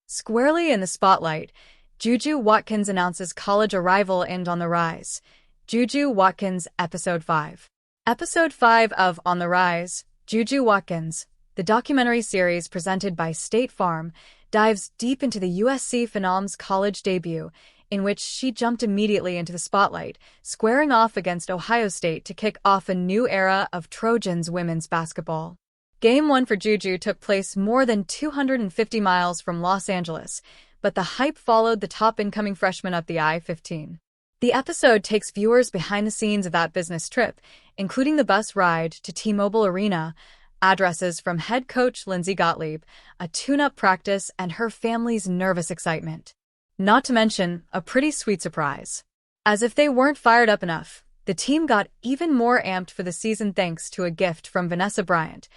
Squarely in the spotlight, JuJu Watkins announces college arrival and On the Rise. JuJu Watkins, Episode 5. Episode 5 of On the Rise, JuJu Watkins, the documentary series presented by State Farm, dives deep into the USC phenom's college debut, in which she jumped immediately into the spotlight, squaring off against Ohio State to kick off a new era of Trojans women's basketball. Game 1 for JuJu took place more than 250 miles from Los Angeles, but the hype followed the top incoming freshman up the I-15. The episode takes viewers behind the scenes of that business trip, including the bus ride to T-Mobile Arena, addresses from head coach Lindsay Gottlieb, a tune-up practice, and her family's nervous excitement. Not to mention, a pretty sweet surprise. As if they weren't fired up enough, the team got even more amped for the season thanks to a gift from Vanessa Bryant,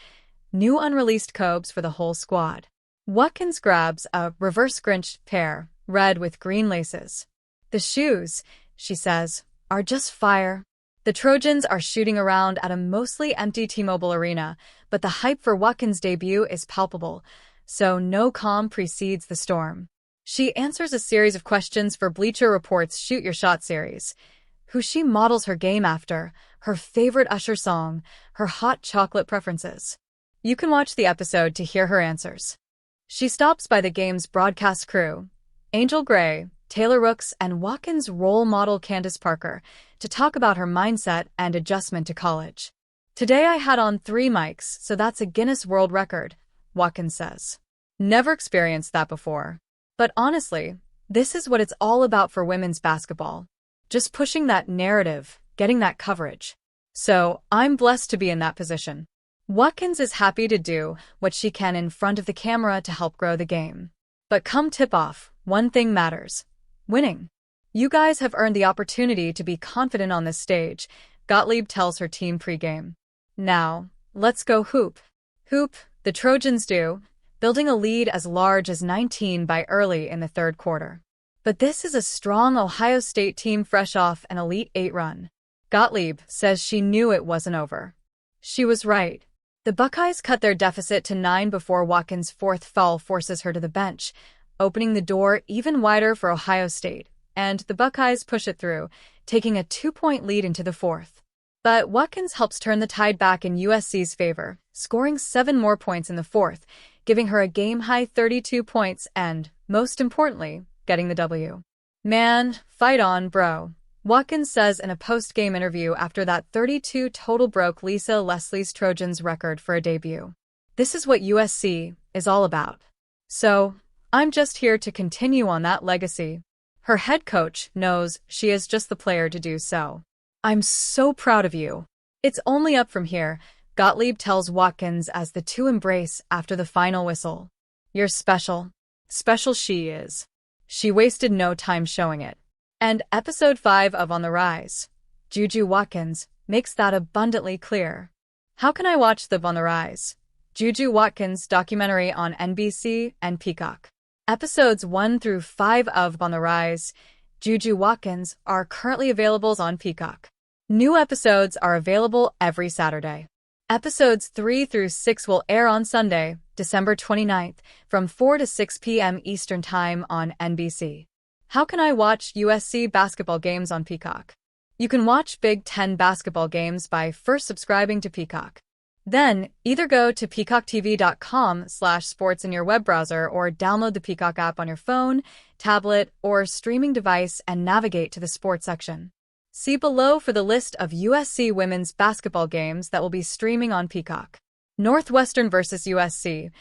new unreleased cobes for the whole squad. Watkins grabs a reverse Grinch pair, red with green laces. The shoes, she says, are just fire. The Trojans are shooting around at a mostly empty T-Mobile Arena, but the hype for Watkins' debut is palpable, so no calm precedes the storm. She answers a series of questions for Bleacher Report's Shoot Your Shot series, who she models her game after, her favorite Usher song, her hot chocolate preferences. You can watch the episode to hear her answers. She stops by the game's broadcast crew, Angel Gray, Taylor Rooks, and Watkins' role model Candace Parker, to talk about her mindset and adjustment to college. Today I had on 3 mics, so that's a Guinness World Record, Watkins says. Never experienced that before. But honestly, this is what it's all about for women's basketball. Just pushing that narrative, getting that coverage. So, I'm blessed to be in that position. Watkins is happy to do what she can in front of the camera to help grow the game. But come tip-off, one thing matters. Winning. You guys have earned the opportunity to be confident on this stage, Gottlieb tells her team pregame. Now, let's go hoop. Hoop, the Trojans do, building a lead as large as 19 by early in the third quarter. But this is a strong Ohio State team fresh off an Elite 8 run. Gottlieb says she knew it wasn't over. She was right. The Buckeyes cut their deficit to 9 before Watkins' fourth foul forces her to the bench, opening the door even wider for Ohio State, and the Buckeyes push it through, taking a 2-point lead into the fourth. But Watkins helps turn the tide back in USC's favor, scoring 7 more points in the fourth, giving her a game-high 32 points and, most importantly, getting the W. Man, fight on, bro, Watkins says in a post-game interview after that 32 total broke Lisa Leslie's Trojans record for a debut. This is what USC is all about. So, I'm just here to continue on that legacy. Her head coach knows she is just the player to do so. I'm so proud of you. It's only up from here, Gottlieb tells Watkins as the two embrace after the final whistle. You're special. Special she is. She wasted no time showing it. And Episode 5 of On the Rise, JuJu Watkins, makes that abundantly clear. How can I watch the On the Rise, JuJu Watkins documentary on NBC and Peacock? Episodes 1 through 5 of On the Rise, JuJu Watkins are currently available on Peacock. New episodes are available every Saturday. Episodes 3 through 6 will air on Sunday, December 29th, from 4 to 6 p.m. Eastern Time on NBC. How can I watch USC basketball games on Peacock? You can watch Big Ten basketball games by first subscribing to Peacock. Then, either go to peacocktv.com/sports in your web browser or download the Peacock app on your phone, tablet, or streaming device and navigate to the sports section. See below for the list of USC women's basketball games that will be streaming on Peacock. Northwestern vs. USC,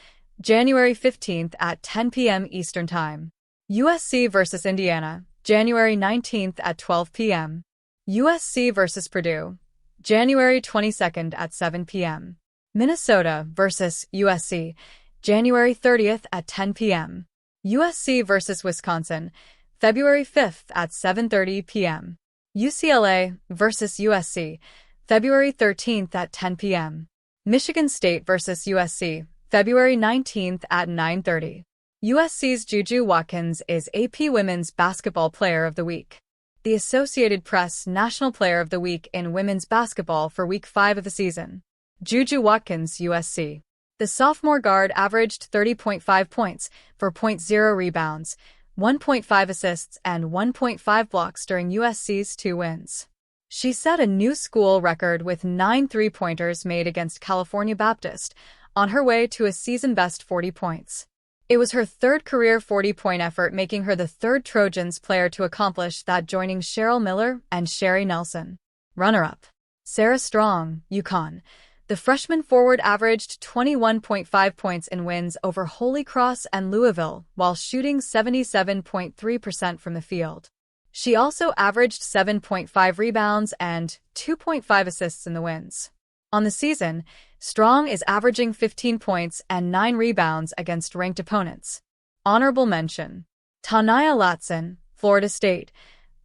January 15th at 10 p.m. Eastern Time. USC vs. Indiana, January 19th at 12 p.m. USC vs. Purdue, January 22nd at 7 p.m. Minnesota vs. USC, January 30th at 10 p.m. USC vs. Wisconsin, February 5th at 7:30 p.m. UCLA vs. USC, February 13th at 10 p.m. Michigan State vs. USC, February 19th at 9:30. USC's JuJu Watkins is AP Women's Basketball Player of the Week. The Associated Press National Player of the Week in Women's Basketball for Week 5 of the season. JuJu Watkins, USC. The sophomore guard averaged 30.5 points, 4.0 rebounds, 1.5 assists, and 1.5 blocks during USC's 2 wins. She set a new school record with 9 three-pointers made against California Baptist, on her way to a season-best 40 points. It was her third career 40-point effort, making her the third Trojans player to accomplish that, joining Cheryl Miller and Sherry Nelson. Runner-up: Sarah Strong, UConn. The freshman forward averaged 21.5 points in wins over Holy Cross and Louisville, while shooting 77.3% from the field. She also averaged 7.5 rebounds and 2.5 assists in the wins. On the season, Strong is averaging 15 points and 9 rebounds against ranked opponents. Honorable mention: Tanaya Latson, Florida State;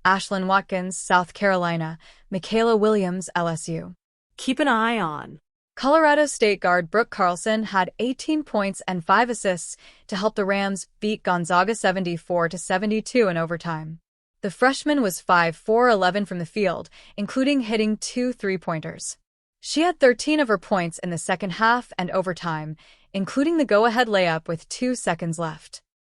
Ashlyn Watkins, South Carolina; Michaela Williams, LSU. Keep an eye on. Colorado State guard Brooke Carlson had 18 points and 5 assists to help the Rams beat Gonzaga 74-72 in overtime. The freshman was 5-for-11 from the field, including hitting 2 three-pointers. She had 13 of her points in the second half and overtime, including the go-ahead layup with 2 seconds left.